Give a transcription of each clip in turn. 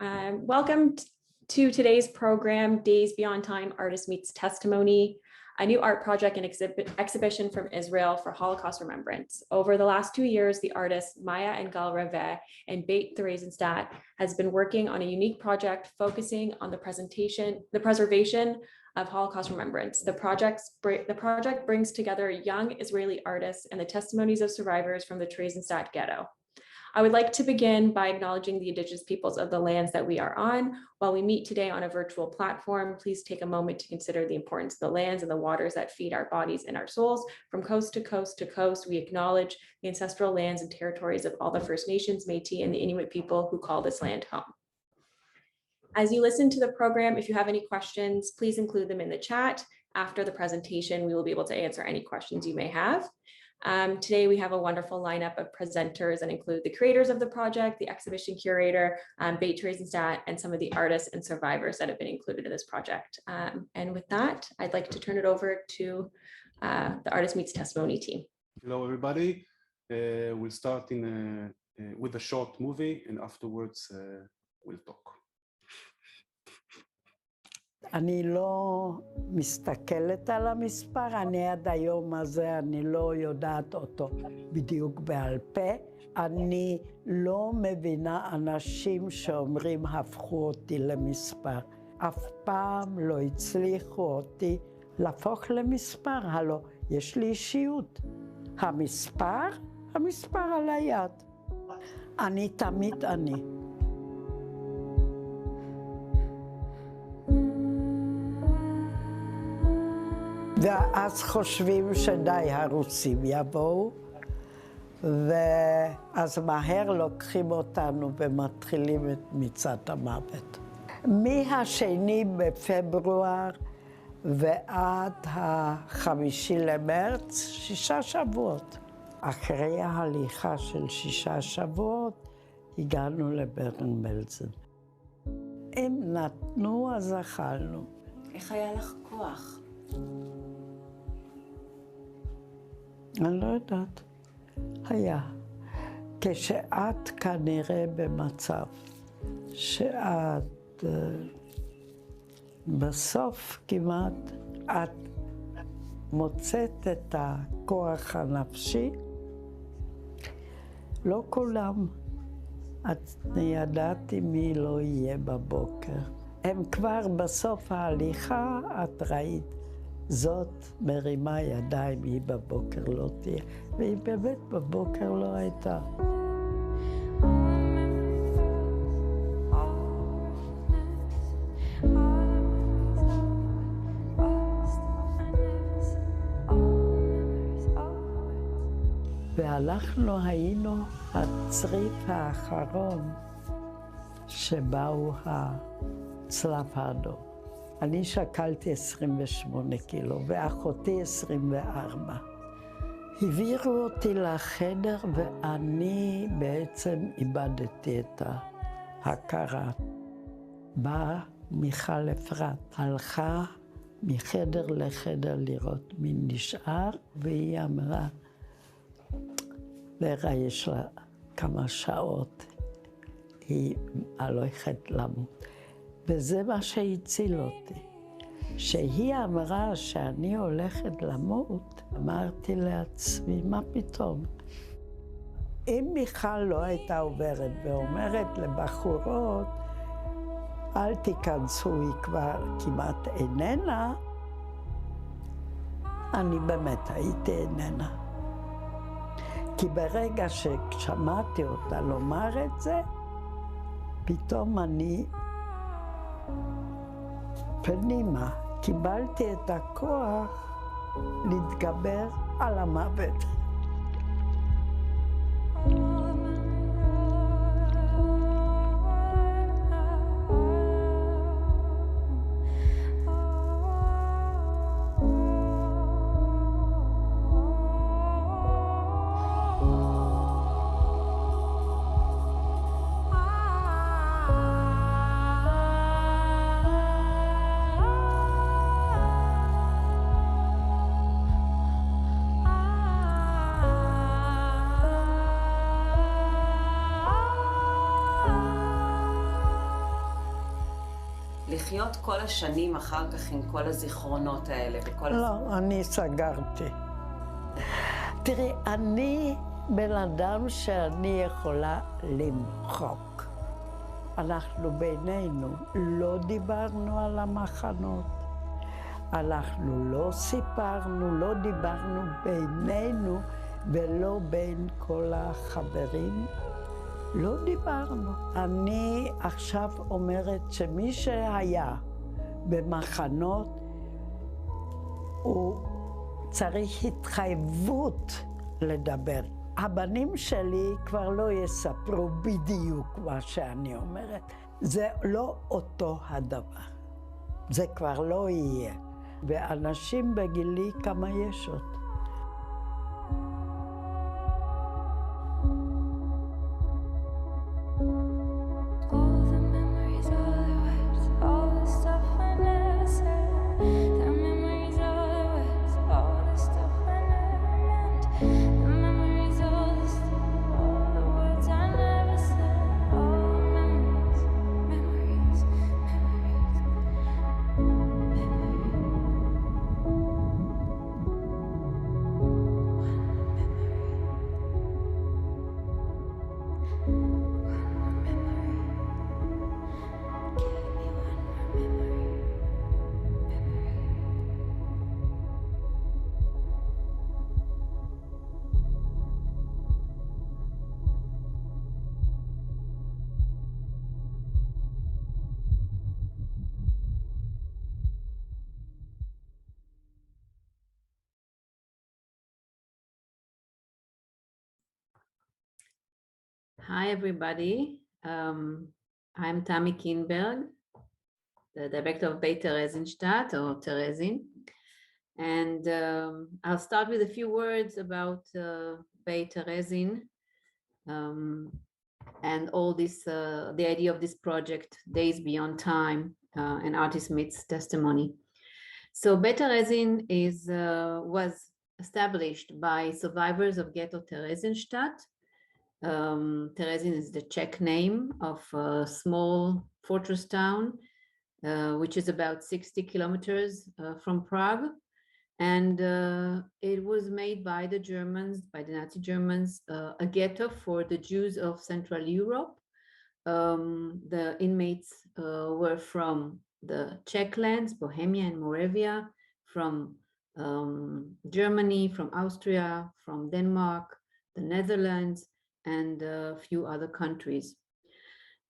Welcome to today's program, Days Beyond Time, Artist Meets Testimony, a new art project and exhibition from Israel for Holocaust Remembrance. Over the last 2 years, the artists Maya and Gal Raveh in Beit Theresienstadt has been working on a unique project focusing on the preservation of Holocaust Remembrance. The project brings together young Israeli artists and the testimonies of survivors from the Theresienstadt ghetto. I would like to begin by acknowledging the indigenous peoples of the lands that we are on. While we meet today on a virtual platform, please take a moment to consider the importance of the lands and the waters that feed our bodies and our souls. From coast to coast to coast, we acknowledge the ancestral lands and territories of all the First Nations, Métis, and the Inuit people who call this land home. As you listen to the program, if you have any questions, please include them in the chat. After the presentation, we will be able to answer any questions you may have. Today, we have a wonderful lineup of presenters that include the creators of the project, the exhibition curator, Beit Theresienstadt, and some of the artists and survivors that have been included in this project. And with that, I'd like to turn it over to the Artist Meets Testimony team. Hello, everybody. We'll start with a short movie, and afterwards we'll talk. אני לא מסתכלת על המספר, אני עד היום הזה, אני לא יודעת אותו בדיוק בעל פה. אני לא מבינה אנשים שאומרים, הפכו אותי למספר. אף פעם לא הצליחו אותי להפוך למספר, הלא יש לי אישיות. המספר על היד. אני תמיד אני. ואז חושבים שדי, הרוסים יבואו, ואז מהר לוקחים אותנו ומתחילים את מצעד המוות. מה-2 בפברואר ועד ה-5 למרץ, 6 שבועות. אחרי ההליכה של 6 שבועות, הגענו לברן-בלזן. הם נתנו, אז אכלנו. איך היה לך כוח? אני לא יודעת. היה. כשאת כנראה במצב שאת בסוף כמעט את מוצאת את הכוח הנפשי, לא כולם. אני ידעתי מי לא יהיה בבוקר. הם כבר בסוף ההליכה, את ראית. זאת מרימה ידיים, היא בבוקר לא תהיה, והיא באמת בבוקר לא הייתה. והלכנו, היינו הצריף האחרון שבאו הצלב האדום. אני שקלתי 28 קילו, ואחותי 24. העבירו אותי לחדר, ואני בעצם איבדתי את ההכרה. באה מיכל אפרת, הלכה מחדר לחדר לראות מי נשאר, והיא אמרה, לרה יש לה כמה שעות, היא הולכת למות. וזה מה שהציל אותי. שהיא אמרה שאני הולכת למות, אמרתי לעצמי, מה פתאום? אם מיכל לא הייתה עוברת ואומרת לבחורות, אל תיכנסו, היא כבר כמעט איננה, אני באמת הייתי איננה. כי ברגע ששמעתי אותה לומר את זה, פתאום אני פנימה, קיבלתי את הכוח להתגבר על המוות. לחיות כל השנים אחר כך עם כל הזיכרונות האלה וכל... לא, אני סגרתי. תראי, אני בן אדם שאני יכולה למחוק. אנחנו בינינו לא דיברנו על המחנות. אנחנו לא סיפרנו, לא דיברנו בינינו ולא בין כל החברים. לא דיברנו. אני עכשיו אומרת שמי שהיה במחנות, הוא צריך התחייבות לדבר. הבנים שלי כבר לא יספרו בדיוק מה שאני אומרת. זה לא אותו הדבר. זה כבר לא יהיה. ואנשים בגילי כמה יש עוד. Hi, everybody. I'm Tammy Kinberg, the director of Beit Theresienstadt, or Theresin. And I'll start with a few words about Beit Theresin and all this, the idea of this project, Days Beyond Time, and Artist Meets Testimony. So Beit Theresin was established by survivors of Ghetto Theresienstadt. Theresin is the Czech name of a small fortress town, which is about 60 kilometers from Prague. And it was made by the Germans, by the Nazi Germans, a ghetto for the Jews of Central Europe. The inmates were from the Czech lands, Bohemia and Moravia, from Germany, from Austria, from Denmark, the Netherlands, and a few other countries.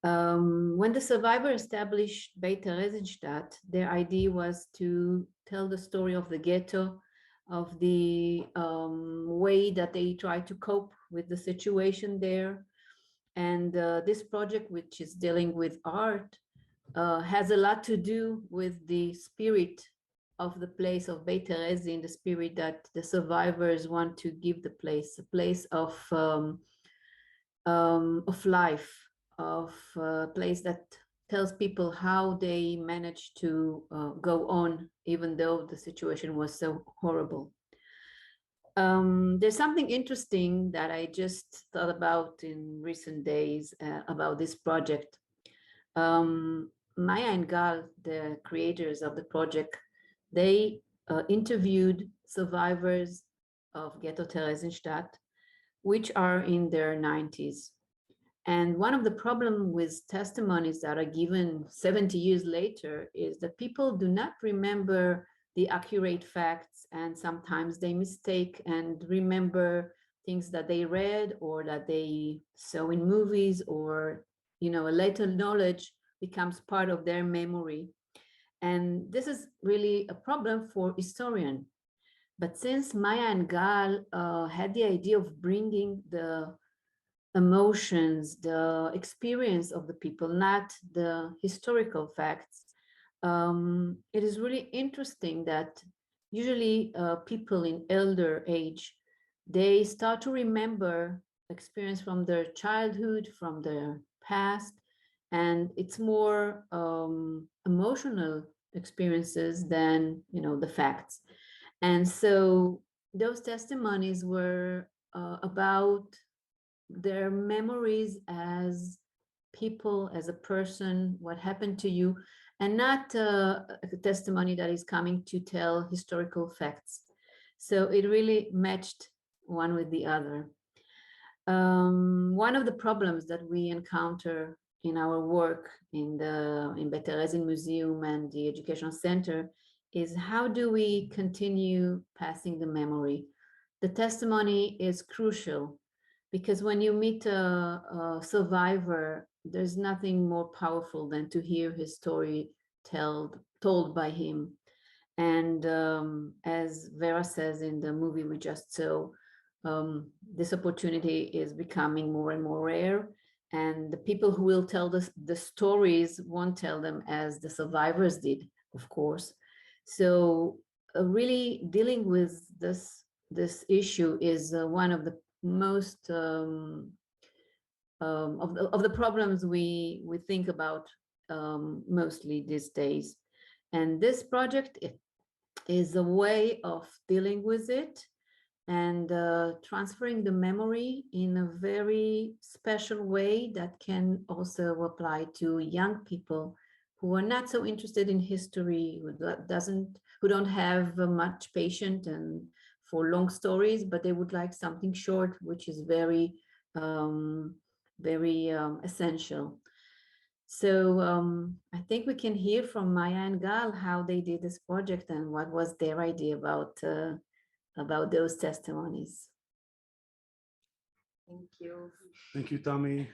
When the survivor established Beit Theresienstadt, their idea was to tell the story of the ghetto, of the way that they tried to cope with the situation there. And this project, which is dealing with art, has a lot to do with the spirit of the place of Beit Theresin, the spirit that the survivors want to give the place, a place of life, of a place that tells people how they managed to go on, even though the situation was so horrible. There's something interesting that I just thought about in recent days about this project. Maya and Gal, the creators of the project, they interviewed survivors of Ghetto Theresienstadt, which are in their 90s. And one of the problems with testimonies that are given 70 years later is that people do not remember the accurate facts, and sometimes they mistake and remember things that they read or that they saw in movies, or a later knowledge becomes part of their memory. And this is really a problem for historians. But since Maya and Gal had the idea of bringing the emotions, the experience of the people, not the historical facts, it is really interesting that usually people in elder age, they start to remember experience from their childhood, from their past, and it's more emotional experiences than the facts. And so those testimonies were about their memories as people as a person, what happened to you, and not a testimony that is coming to tell historical facts. So it really matched one with the other. One of the problems that we encounter in our work in Beit Theresienstadt Museum and the Educational Center is how do we continue passing the memory? The testimony is crucial because when you meet a survivor, there's nothing more powerful than to hear his story told by him. And as Vera says in the movie we just saw, this opportunity is becoming more and more rare. And the people who will tell the stories won't tell them as the survivors did, of course. So really dealing with this issue is one of the most of the problems we think about mostly these days. And this project is a way of dealing with it and transferring the memory in a very special way that can also apply to young people who are not so interested in history, who don't have much patience and for long stories, but they would like something short, which is very essential. So I think we can hear from Maya and Gal how they did this project and what was their idea about those testimonies. Thank you. Thank you, Tami.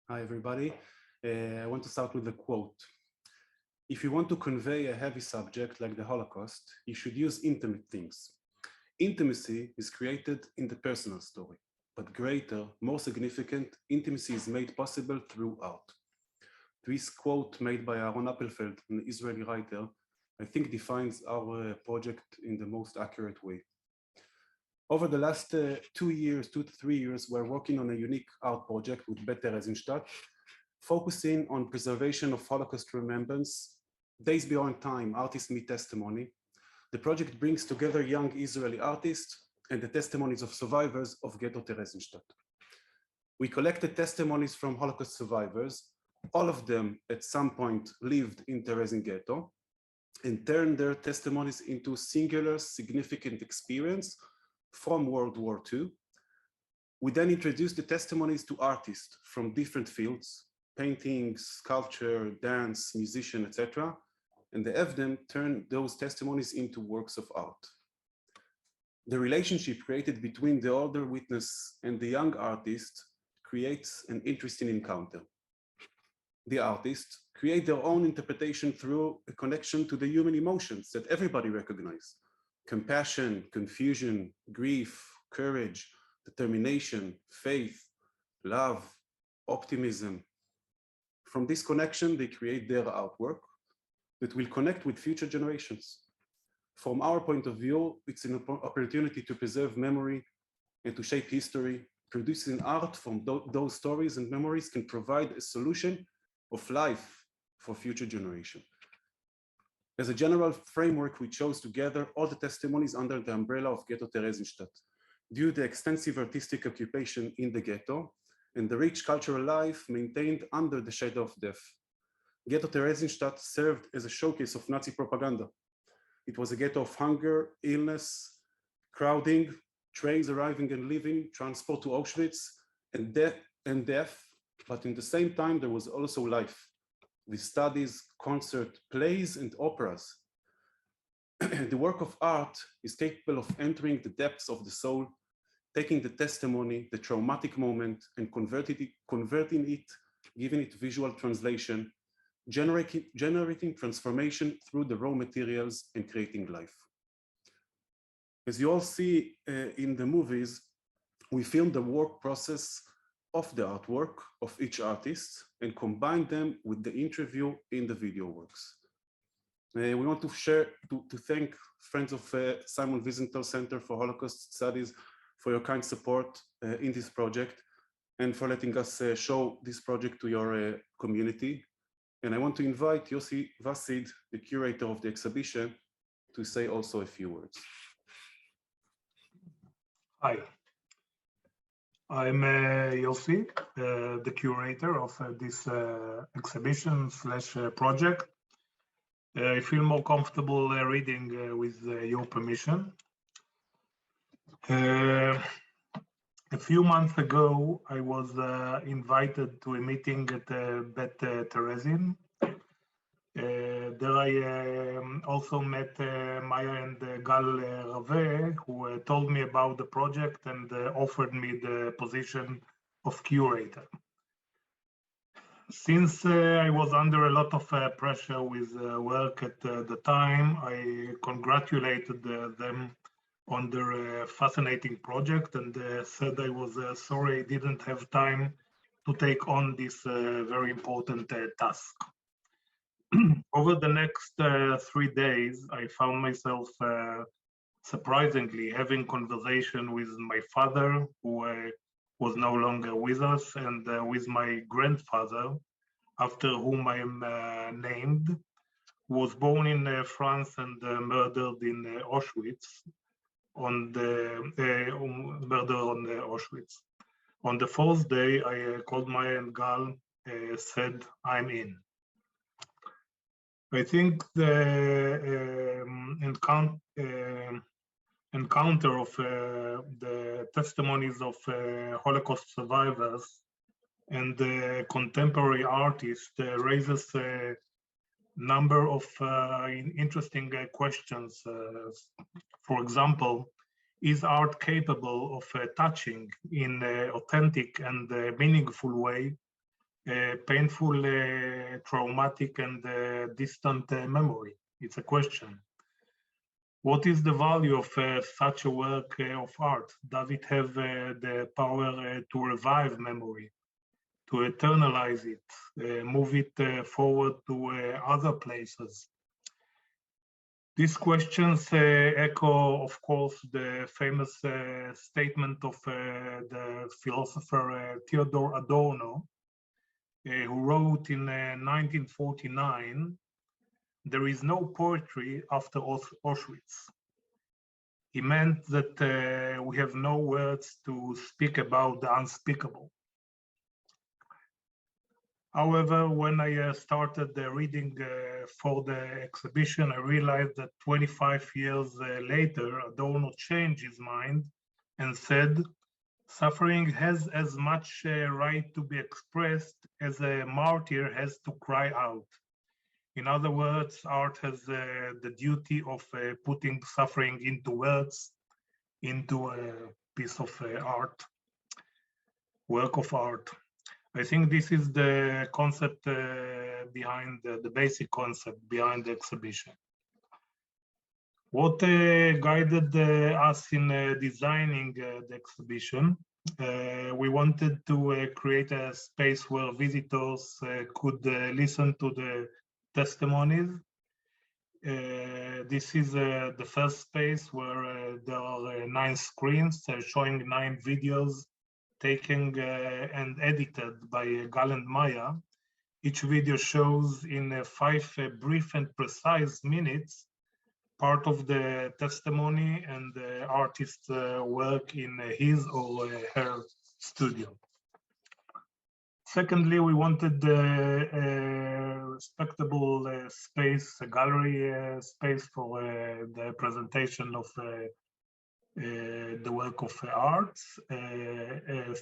Hi, everybody. I want to start with a quote. If you want to convey a heavy subject like the Holocaust, you should use intimate things. Intimacy is created in the personal story, but greater, more significant, intimacy is made possible through art. This quote made by Aaron Appelfeld, an Israeli writer, I think defines our project in the most accurate way. Over the last 2 to 3 years, we're working on a unique art project with Beit Theresienstadt, focusing on preservation of Holocaust remembrance, days beyond time, artists meet testimony. The project brings together young Israeli artists and the testimonies of survivors of Ghetto Theresienstadt. We collected testimonies from Holocaust survivors. All of them at some point lived in Theresienstadt Ghetto and turned their testimonies into singular significant experience from World War II. We then introduced the testimonies to artists from different fields, painting, sculpture, dance, musician, etc. And they have them turn those testimonies into works of art. The relationship created between the older witness and the young artist creates an interesting encounter. The artists create their own interpretation through a connection to the human emotions that everybody recognizes: compassion, confusion, grief, courage, determination, faith, love, optimism. From this connection, they create their artwork that will connect with future generations. From our point of view, it's an opportunity to preserve memory and to shape history. Producing art from those stories and memories can provide a solution of life for future generations. As a general framework, we chose to gather all the testimonies under the umbrella of Ghetto Theresienstadt. Due to extensive artistic occupation in the ghetto and the rich cultural life maintained under the shadow of death, Ghetto Theresienstadt served as a showcase of Nazi propaganda. It was a ghetto of hunger, illness, crowding, trains arriving and leaving, transport to Auschwitz, and death, but in the same time, there was also life, with studies, concert, plays, and operas. The work of art is capable of entering the depths of the soul, taking the testimony, the traumatic moment, and converting it, giving it visual translation, generating transformation through the raw materials and creating life. As you all see in the movies, we filmed the work process of the artwork of each artist and combined them with the interview in the video works. We want to thank friends of Simon Wiesenthal Center for Holocaust Studies for your kind support in this project and for letting us show this project to your community. And I want to invite Yossi Vasid, the curator of the exhibition, to say also a few words. Hi. I'm Yossi, the curator of this exhibition / project. I feel more comfortable reading with your permission. A few months ago, I was invited to a meeting at Beit Theresienstadt. There I also met Maya and Gal Raveh, who told me about the project and offered me the position of curator. Since I was under a lot of pressure with work at the time, I congratulated them on their fascinating project and said I was sorry I didn't have time to take on this very important task. Over the next 3 days, I found myself surprisingly having conversation with my father, who was no longer with us, and with my grandfather, after whom I am named, who was born in France and murdered in Auschwitz. Murder on Auschwitz. On the fourth day, I called Maya and Gal, said, I'm in. I think the encounter of the testimonies of Holocaust survivors and the contemporary artists raises a number of interesting questions. For example, is art capable of touching in an authentic and meaningful way painful, traumatic, and distant memory? It's a question. What is the value of such a work of art? Does it have the power to revive memory, to eternalize it, move it forward to other places? These questions echo, of course, the famous statement of the philosopher Theodor Adorno, who wrote in 1949, there is no poetry after Auschwitz. He meant that we have no words to speak about the unspeakable. However, when I started reading for the exhibition, I realized that 25 years later, Adorno changed his mind and said, suffering has as much right to be expressed as a martyr has to cry out. In other words, art has the duty of putting suffering into words, into a piece of art, work of art. I think this is the concept behind the basic concept behind the exhibition. What guided us in designing the exhibition? We wanted to create a space where visitors could listen to the testimonies. This is the first space where there are 9 screens showing 9 videos taken and edited by Gal and Maya. Each video shows in 5 brief and precise minutes part of the testimony and the artist's work in his or her studio. Secondly, we wanted a respectable space, a gallery space for the presentation of the work of art.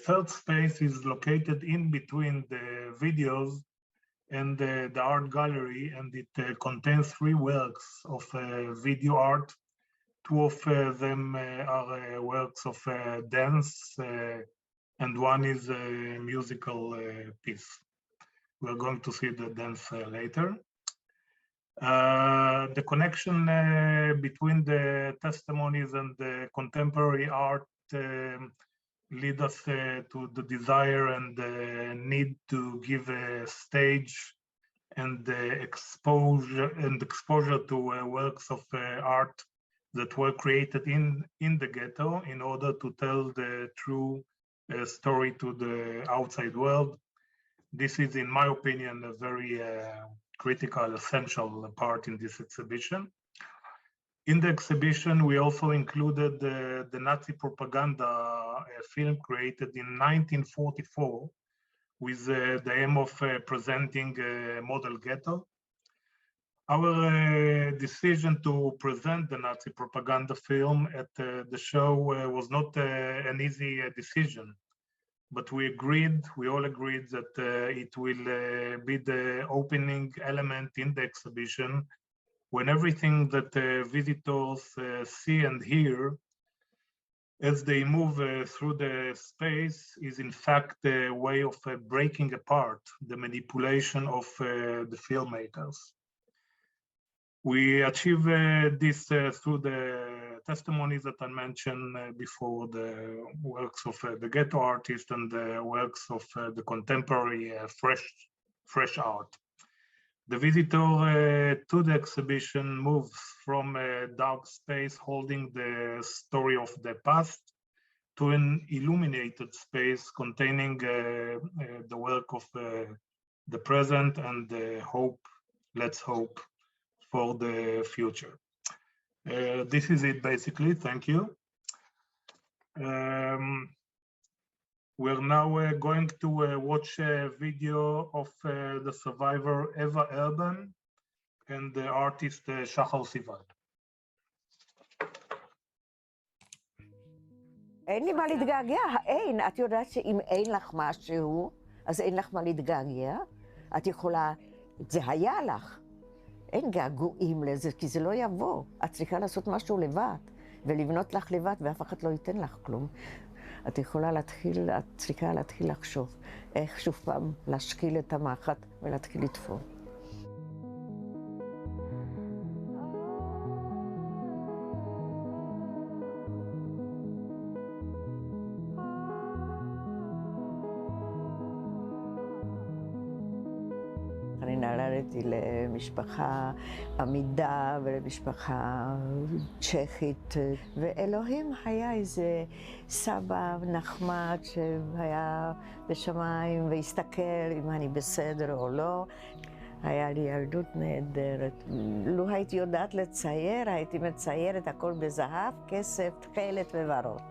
Third space is located in between the videos and the art gallery, and it contains 3 works of video art. 2 of them are works of dance, and 1 is a musical piece. We're going to see the dance later. The connection between the testimonies and the contemporary art lead us to the desire and the need to give a stage and exposure to works of art that were created in the ghetto in order to tell the true story to the outside world. This is, in my opinion, a very critical, essential part in this exhibition. In the exhibition, we also included the Nazi propaganda film created in 1944 with the aim of presenting a model ghetto. Our decision to present the Nazi propaganda film at the show was not an easy decision, but we all agreed that it will be the opening element in the exhibition when everything that visitors see and hear as they move through the space is in fact a way of breaking apart the manipulation of the filmmakers. We achieve this through the testimonies that I mentioned before, the works of the ghetto artist and the works of the contemporary fresh art. The visitor to the exhibition moves from a dark space holding the story of the past to an illuminated space containing the work of the present and the hope, let's hope, for the future. This is it basically, thank you. We're now going to watch a video of the survivor Eva Erben and the artist Shachar Sivad. אין לי מה להתגעגע, אין. את יודעת שאם אין לך משהו, אז אין לך מה להתגעגע. את יכולה, זה היה לך. אין געגועים לזה, כי זה לא יבוא. את צריכה לעשות משהו לבד, ולבנות לך לבד, ואף אחד לא ייתן לך כלום. את יכולה להתחיל, את צריכה להתחיל לחשוב איך שוב פעם להשקיל את המחט ולהתחיל לתפור. אני נולדתי למשפחה עמידה ולמשפחה צ'כית, ואלוהים היה איזה סבא נחמד שהיה בשמיים והסתכל אם אני בסדר או לא. היה לי ילדות נהדרת. לו הייתי יודעת לצייר, הייתי מציירת הכל בזהב, כסף, תכלת וורוד.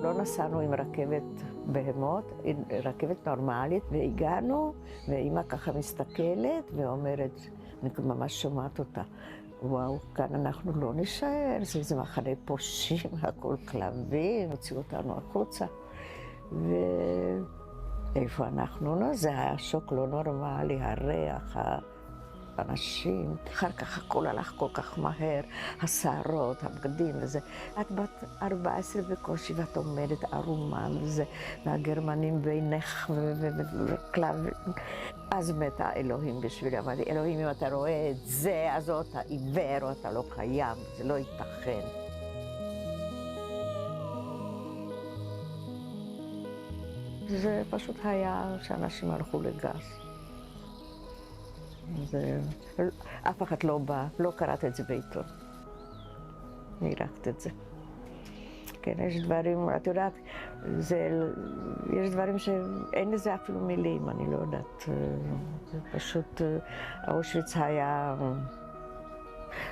לא נסענו עם רכבת בהמות, עם רכבת נורמלית, והגענו, ואמא ככה מסתכלת ואומרת, אני ממש שומעת אותה, וואו, כאן אנחנו לא נשאר, זה מחנה פושעים, הכל כלבים, הוציאו אותנו החוצה. ואיפה אנחנו? לא, זה היה שוק לא נורמלי, הריח, אנשים, אחר כך הכל הלך כל כך מהר, השערות, הבגדים וזה. את בת 14 בקושי ואת עומדת ערומה וזה, והגרמנים בינך וכלב. אז מת האלוהים בשבילי, אמרתי, אלוהים, אם אתה רואה את זה, אז או אתה עיוור או אתה לא קיים, זה לא ייתכן. זה פשוט היה שאנשים הלכו לגז. אף אחד לא בא, לא קראת את זה בעיתון. נערכת את זה. כן, יש דברים, את יודעת, יש דברים שאין לזה אפילו מילים, אני לא יודעת. זה פשוט, אושוויץ היה,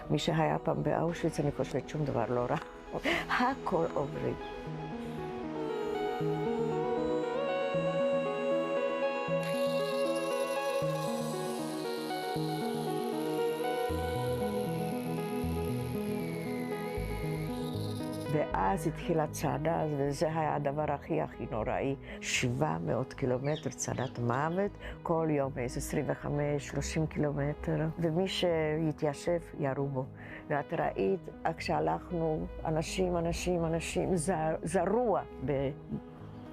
מי שהיה פעם באושוויץ, אני חושבת שום דבר לא רע. הכל עוברים. ואז התחילה צעדה, וזה היה הדבר הכי נוראי. 700 קילומטר צעדת מוות, כל יום איזה 25-30 קילומטר, ומי שיתיישב ירו בו. ואת ראית, כשהלכנו, אנשים זרוע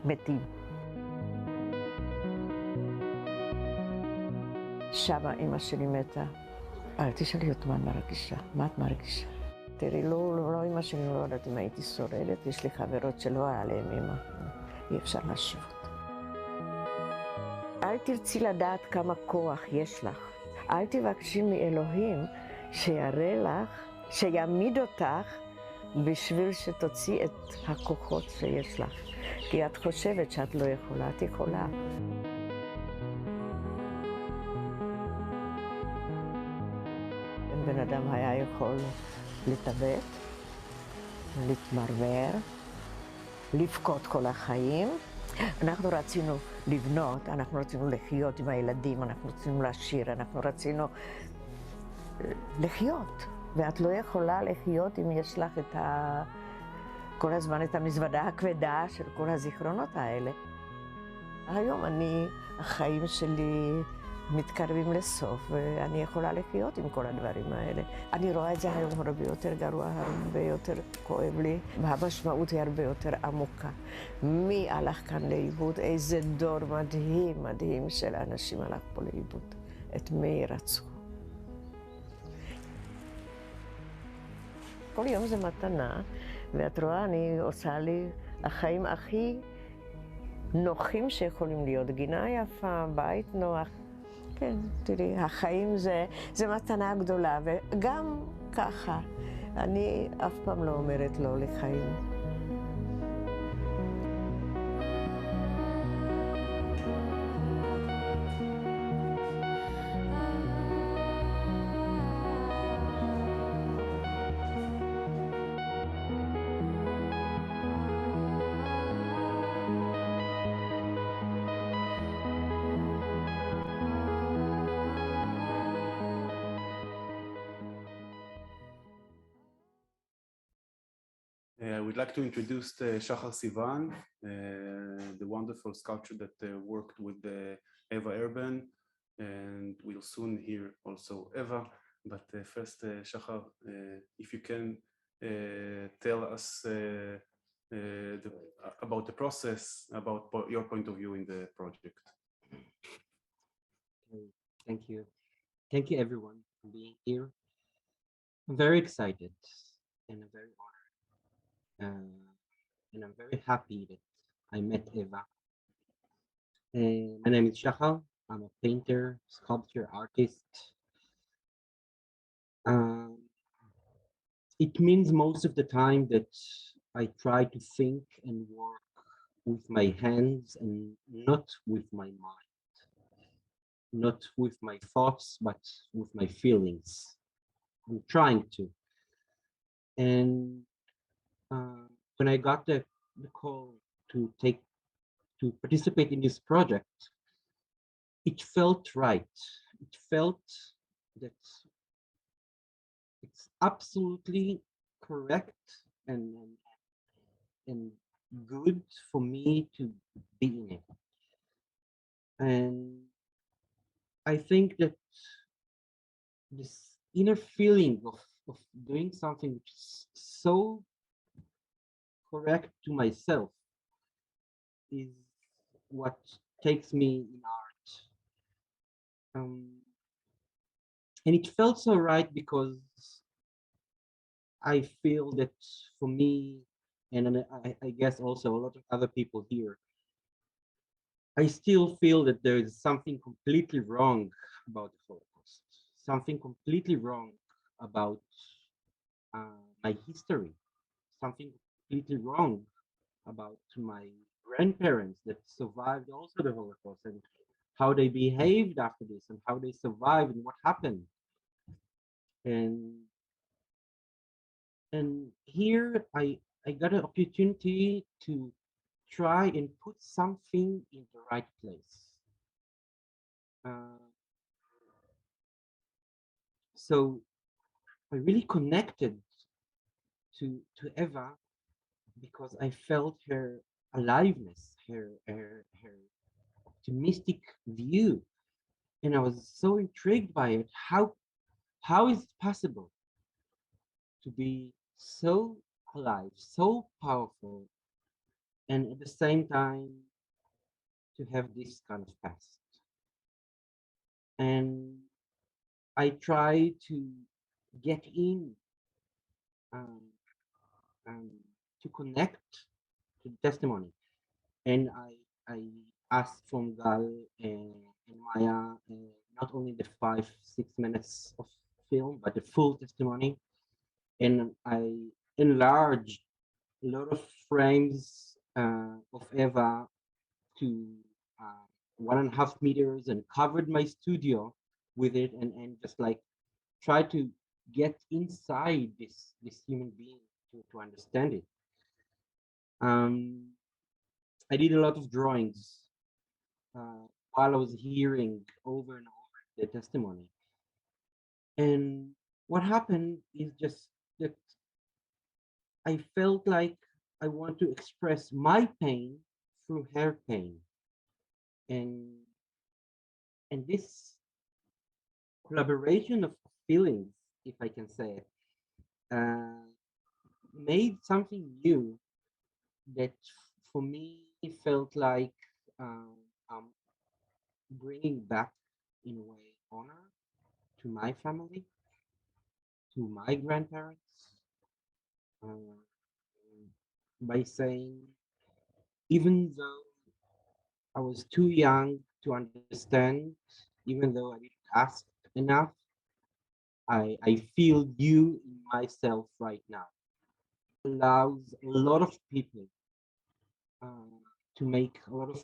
במתים. שמה אמא שלי מתה. אל תשאלי אותי מה אני מרגישה, מה את מרגישה? תראי, לא אמא שלי, לא יודעת אם הייתי שורדת, יש לי חברות שלא היה להם אמא, אי אפשר להשיב אותה. אל תרצי לדעת כמה כוח יש לך, אל תבקשי מאלוהים שיראה לך, שיעמיד אותך בשביל שתוציא את הכוחות שיש לך. כי את חושבת שאת לא יכולה, את יכולה. בן אדם היה יכול להתאבד, להתמרמר, לבכות כל החיים. אנחנו רצינו לבנות, אנחנו רצינו לחיות עם הילדים, אנחנו רצינו לשיר, אנחנו רצינו לחיות. ואת לא יכולה לחיות אם יש לך את כל הזמן את המזוודה הכבדה של כל הזיכרונות האלה. היום החיים שלי מתקרבים לסוף, ואני יכולה לחיות עם כל הדברים האלה. אני רואה את זה היום הרבה יותר גרוע, הרבה יותר כואב לי, והמשמעות היא הרבה יותר עמוקה. מי הלך כאן לאיבוד? איזה דור מדהים, מדהים של אנשים הלך פה לאיבוד. את מי רצחו. כל יום זה מתנה, ואת רואה, אני עושה לי החיים הכי נוחים שיכולים להיות. גינה יפה, בית נוח. כן, תראי, החיים זה מתנה גדולה, וגם ככה, אני אף פעם לא אומרת לא לחיים. I would like to introduce Shachar Sivan, the wonderful sculptor that worked with Eva Erben, and we'll soon hear also Eva. But first, Shachar, if you can tell us about the process, about your point of view in the project. Thank you. Thank you, everyone, for being here. I'm very excited and I'm very honored. And I'm very happy that I met Eva. My name is Shachar. I'm a painter, sculptor, artist. It means most of the time that I try to think and work with my hands and not with my mind. Not with my thoughts, but with my feelings. I'm trying to. And when I got the call to participate in this project, it felt right. It felt that it's absolutely correct and good for me to be in it. And I think that this inner feeling of doing something which is so correct to myself is what takes me in art. And it felt so right because I feel that for me, and I guess also a lot of other people here, I still feel that there is something completely wrong about the Holocaust, something completely wrong about my history, something completely wrong about my grandparents that survived also the Holocaust and how they behaved after this and how they survived and what happened. And here I got an opportunity to try and put something in the right place. So I really connected to Eva because I felt her aliveness, her optimistic view, and I was so intrigued by it. How is it possible to be so alive, so powerful, and at the same time to have this kind of past? And I try to get in to connect to the testimony, and I asked from Gal and Maya not only the 5-6 minutes of film but the full testimony, and enlarged a lot of frames of Eva to 1.5 meters and covered my studio with it, and just like try to get inside this human being to understand it. I did a lot of drawings while I was hearing over and over the testimony. And what happened is just that I felt like I want to express my pain through her pain. And this collaboration of feelings, if I can say it, made something new that for me it felt like I'm bringing back, in a way, honor to my family, to my grandparents, by saying, even though I was too young to understand, even though I didn't ask enough, I feel you in myself right now. Allows a lot of people to make a lot of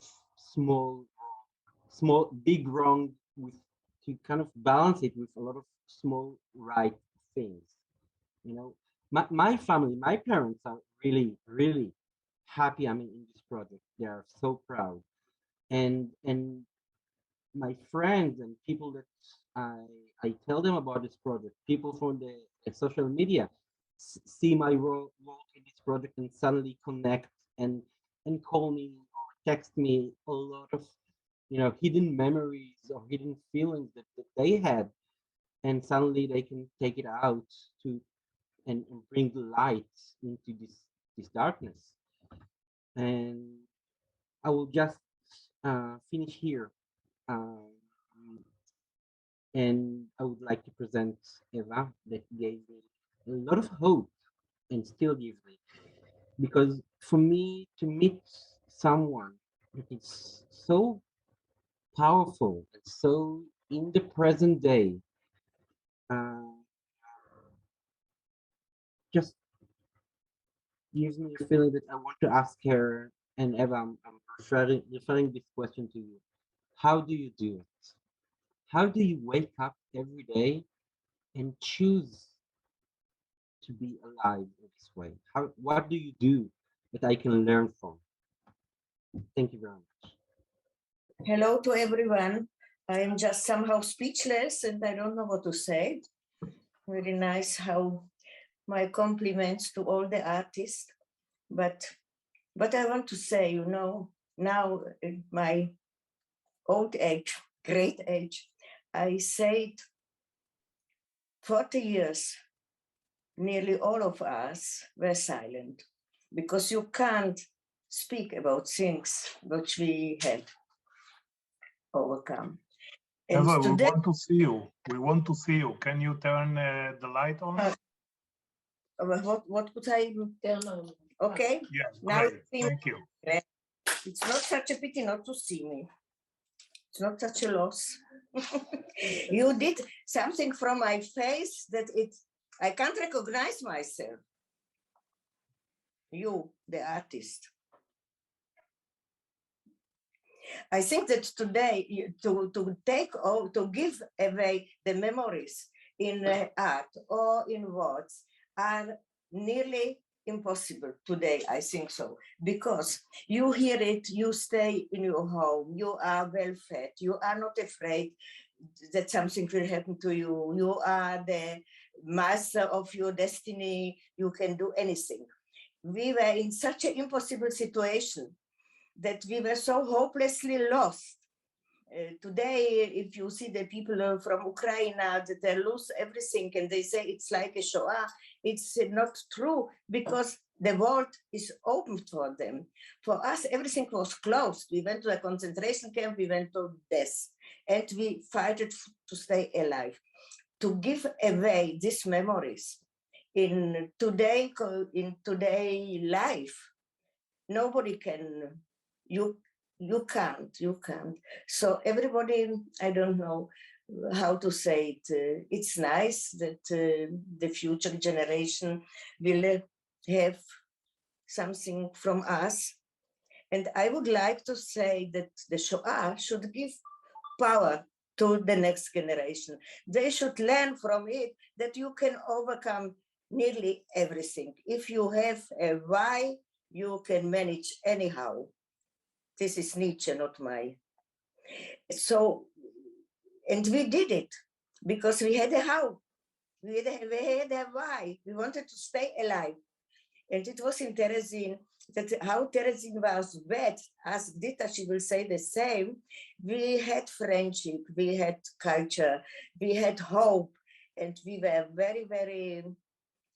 big wrong, with to kind of balance it with a lot of small right things. You know, my family, my parents are really, really happy I'm in this project. They are so proud. And my friends and people that I tell them about this project, people from the social media see my role in this project and suddenly connect and call me or text me a lot of, you know, hidden memories or hidden feelings that they had, and suddenly they can take it out to and bring the light into this darkness. And I will just finish here. And I would like to present Eva, that gave me a lot of hope and still gives me. Because for me to meet someone that is so powerful and so in the present day, just gives me a feeling that I want to ask her, and Eva, I'm referring this question to you. How do you do it? How do you wake up every day and choose to be alive in this way? What do you do that I can learn from? Thank you very much. Hello to everyone. I am just somehow speechless and I don't know what to say. Very nice how my compliments to all the artists. But I want to say, you know, now in my old age, great age, I said 40 years, nearly all of us were silent because you can't speak about things which we had overcome. And Eva, today, we want to see you. We want to see you. Can you turn the light on? what could I turn on? Okay. Yeah, Now great. Thank you. It's not such a pity not to see me. It's not such a loss. You did something from my face that I can't recognize myself. You, the artist. I think that today to give away the memories in art or in words are nearly impossible today. I think so, because you hear it, you stay in your home, you are well fed, you are not afraid that something will happen to you, you are the master of your destiny, you can do anything. We were in such an impossible situation that we were so hopelessly lost. Today, if you see the people from Ukraine, that they lose everything and they say it's like a Shoah, it's not true, because the world is open for them. For us, everything was closed. We went to a concentration camp, we went to death, and we fought to stay alive. To give away these memories in today life, nobody can. You can't. So everybody, I don't know how to say it. It's nice that the future generation will have something from us. And I would like to say that the Shoah should give power to the next generation. They should learn from it that you can overcome nearly everything. If you have a why, you can manage anyhow. This is Nietzsche, not my. So, and we did it because we had a how. We had a why. We wanted to stay alive. And it was in Terezin that how Terezin was bad, as Dita, she will say the same. We had friendship, we had culture, we had hope, and we were very, very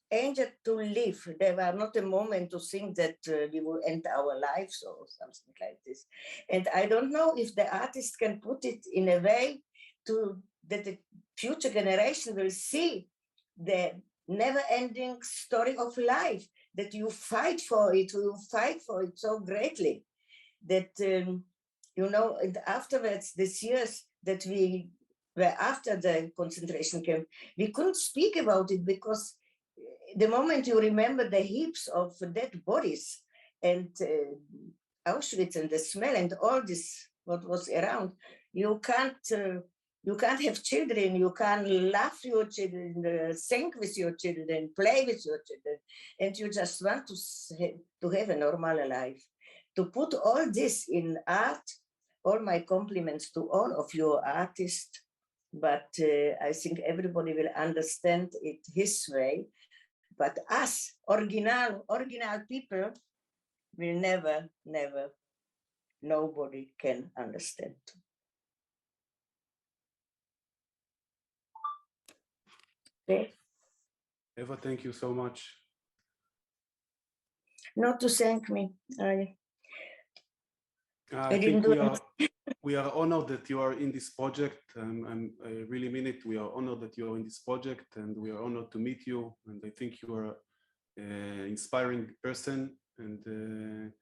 anxious to live. There were not a moment to think that we will end our lives or something like this. And I don't know if the artist can put it in a way to that the future generation will see the never-ending story of life, that you fight for it, you fight for it so greatly that, you know, and afterwards, these years that we were after the concentration camp, we couldn't speak about it because the moment you remember the heaps of dead bodies and Auschwitz and the smell and all this, what was around, you can't have children, you can't laugh your children, sing with your children, play with your children, and you just want to have a normal life. To put all this in art, all my compliments to all of your artists, but I think everybody will understand it his way. But us, original people, will never, nobody can understand. Okay. Eva, thank you so much. Not to thank me. I think we are honored that you are in this project. I really mean it. We are honored that you are in this project, and we are honored to meet you. And I think you are an inspiring person, and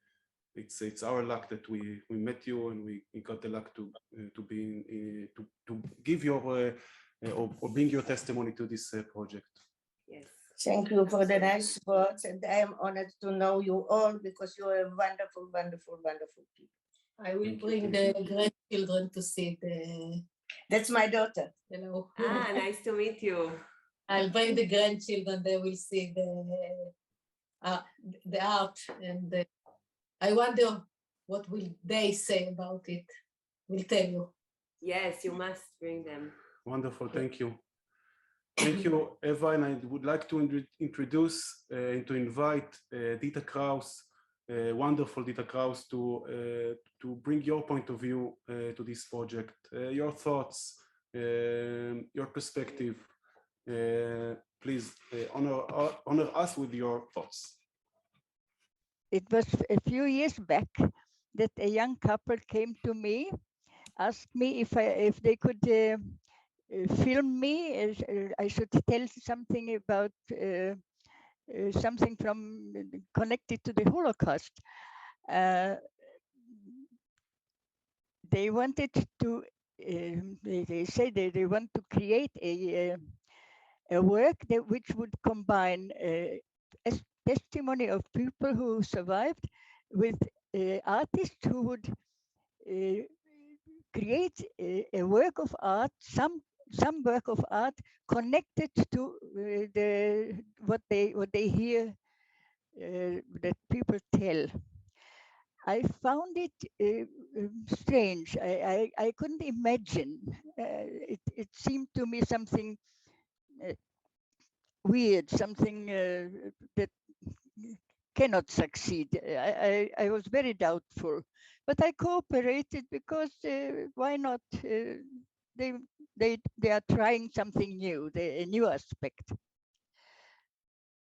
it's our luck that we met you, and we got the luck to give your or bring your testimony to this project. Yes. Thank you for the nice words, and I am honored to know you all because you are wonderful, wonderful, wonderful people. I will bring the grandchildren to see the. That's my daughter. Hello. Ah, nice to meet you. I'll bring the grandchildren. They will see the art, and I wonder what will they say about it. We'll tell you. Yes, you must bring them. Wonderful, thank you. Thank you, Eva, and I would like to introduce and to invite Dita Kraus, wonderful Dita Kraus, to bring your point of view to this project, your thoughts, your perspective. Please honor us with your thoughts. It was a few years back that a young couple came to me, asked me if they could film me. I should tell something about something from connected to the Holocaust. They wanted to. They say they want to create a work which would combine a testimony of people who survived with artists who would create a work of art, some work of art connected to what they hear that people tell. I found it strange. I couldn't imagine. It seemed to me something weird, something that cannot succeed. I was very doubtful, but I cooperated because why not? They are trying something new, a new aspect.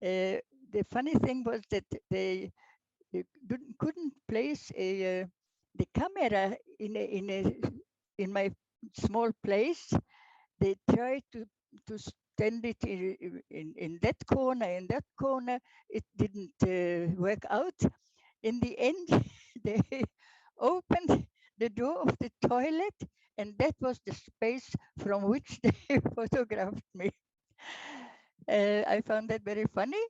The funny thing was that they couldn't place the camera in my small place. They tried to stand it in that corner, in that corner. It didn't work out. In the end, they opened the door of the toilet, and that was the space from which they photographed me. I found that very funny,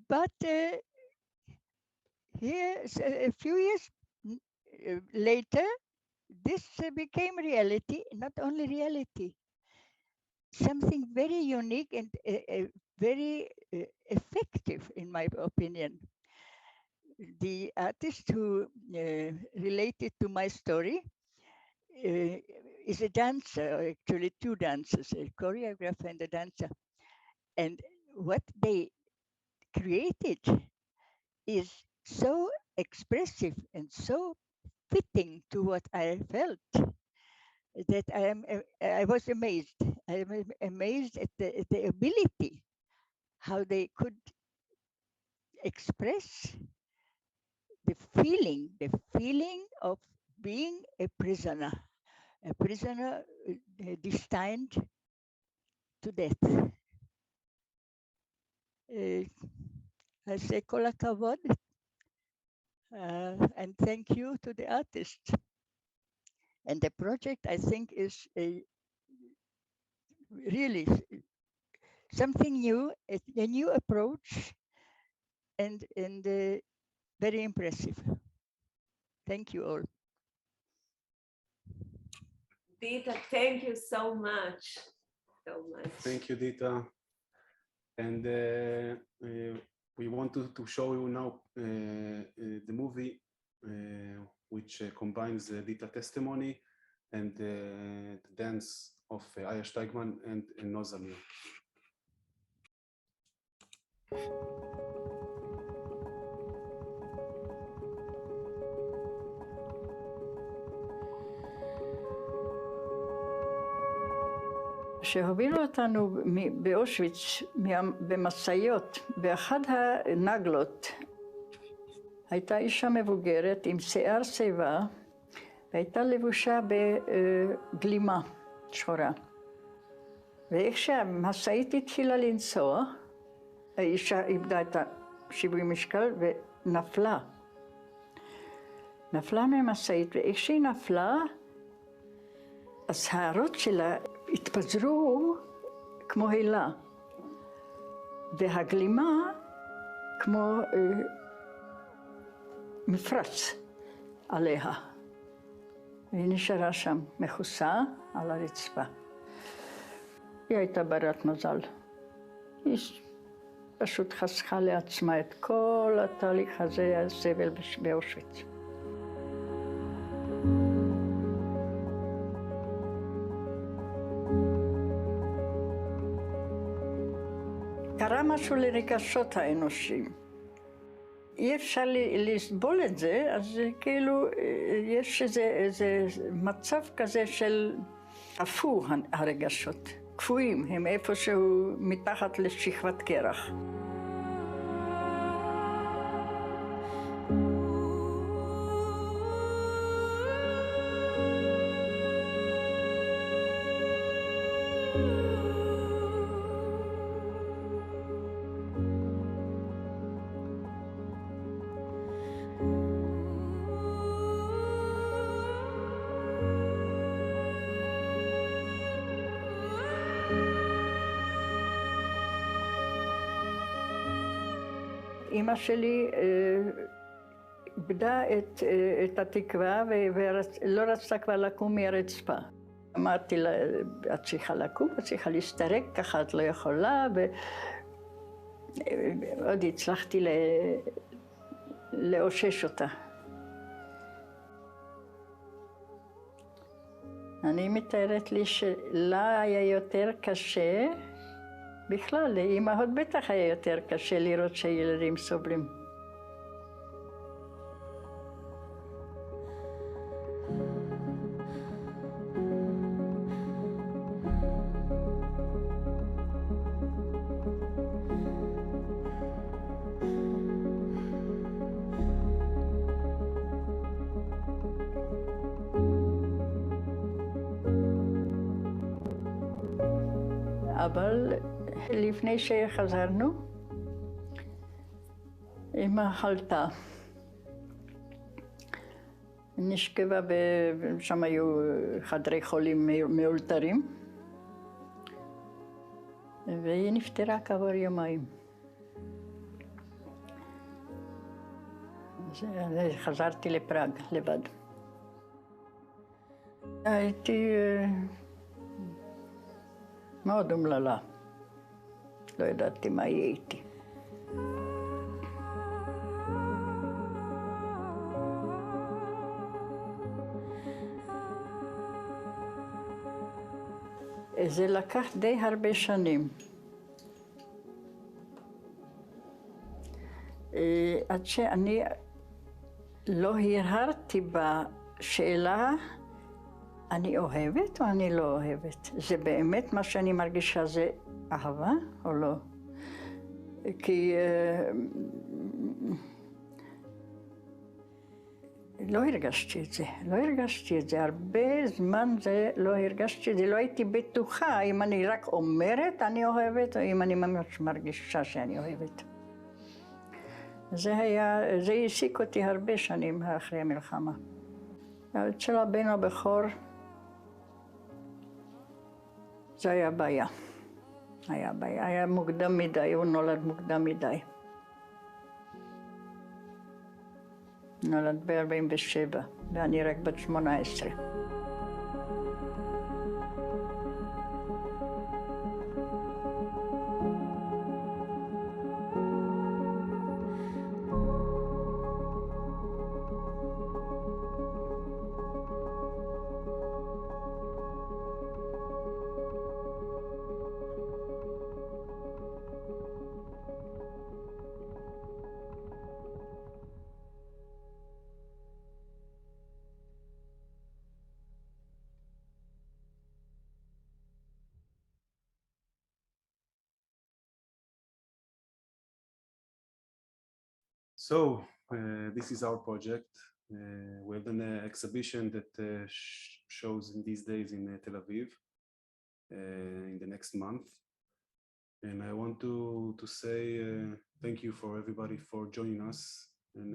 but here, a few years later, this became reality, not only reality, something very unique and very effective, in my opinion. The artist who related to my story is a dancer, actually two dancers, a choreographer and a dancer. And what they created is so expressive and so fitting to what I felt that I was amazed. I am amazed at the ability, how they could express the feeling of being a prisoner destined to death. I say kol hakavod, and thank you to the artist. And the project, I think, is really something new, a new approach, and very impressive. Thank you all. Dita, thank you so much. So much. Thank you, Dita. And we want to show you now the movie which combines Dita testimony and the dance of Aya Steigman and Nozamir. שהובילו אותנו באושוויץ במשאיות, באחד הנגלות הייתה אישה מבוגרת עם שיער שיבה, והייתה לבושה בגלימה שחורה. ואיך שהמשאית התחילה לנסוע, האישה איבדה את השיווי משקל ונפלה. נפלה מהמשאית, ואיך שהיא נפלה, השערות שלה התפזרו כמו הילה, והגלימה כמו מפרץ עליה. והיא נשארה שם מכוסה על הרצפה. היא הייתה ברת מזל. היא פשוט חסכה לעצמה את כל התהליך הזה, הסבל באושוויץ. קרה משהו לרגשות האנושיים. אי אפשר לסבול את זה, אז כאילו יש איזה מצב כזה של אפו הרגשות. קפואים, הם איפשהו מתחת לשכבת קרח. אמא שלי איבדה את התקווה ולא רצתה כבר לקום מהרצפה. אמרתי לה, את צריכה לקום, את צריכה להסתרק, ככה את לא יכולה, ועוד הצלחתי לאושש אותה. אני מתארת לי שלה היה יותר קשה, בכלל, לאמהות בטח היה יותר קשה לראות שילדים סובלים. אבל לפני שחזרנו, אמא חלתה. נשכבה, שם היו חדרי חולים מאולתרים, והיא נפטרה כעבור יומיים. חזרתי לפראג לבד. הייתי מאוד אומללה. לא ידעתי מה יהיה איתי. זה לקח די הרבה שנים. עד שאני לא הרהרתי בשאלה, אני אוהבת או אני לא אוהבת? זה באמת מה שאני מרגישה, זה אהבה או לא? כי לא הרגשתי את זה, הרבה זמן לא הרגשתי את זה, לא הייתי בטוחה אם אני רק אומרת אני אוהבת, או אם אני ממש מרגישה שאני אוהבת. זה העסיק אותי הרבה שנים אחרי המלחמה. אצל הבן הבכור, זה היה בעיה. היה מוקדם מדי, הוא נולד מוקדם מדי. נולד ב-47, ואני רק בת 18. So this is our project. We have an exhibition that shows in these days in Tel Aviv in the next month. And I want to say thank you for everybody for joining us and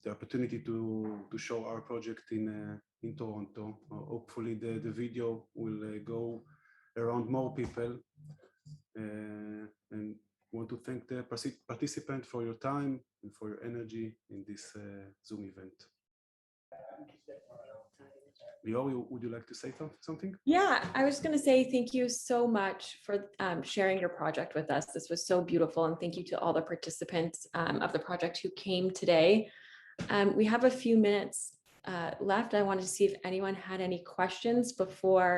the opportunity to show our project in Toronto. Hopefully the video will go around more people. And want to thank the participant for your time and for your energy in this Zoom event. Lior, would you like to say something? Yeah, I was going to say thank you so much for sharing your project with us. This was so beautiful, and thank you to all the participants of the project who came today. We have a few minutes left. I wanted to see if anyone had any questions before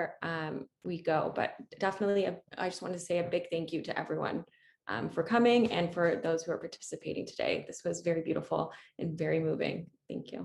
we go, but definitely I just wanted to say a big thank you to everyone for coming and for those who are participating today. This was very beautiful and very moving. Thank you.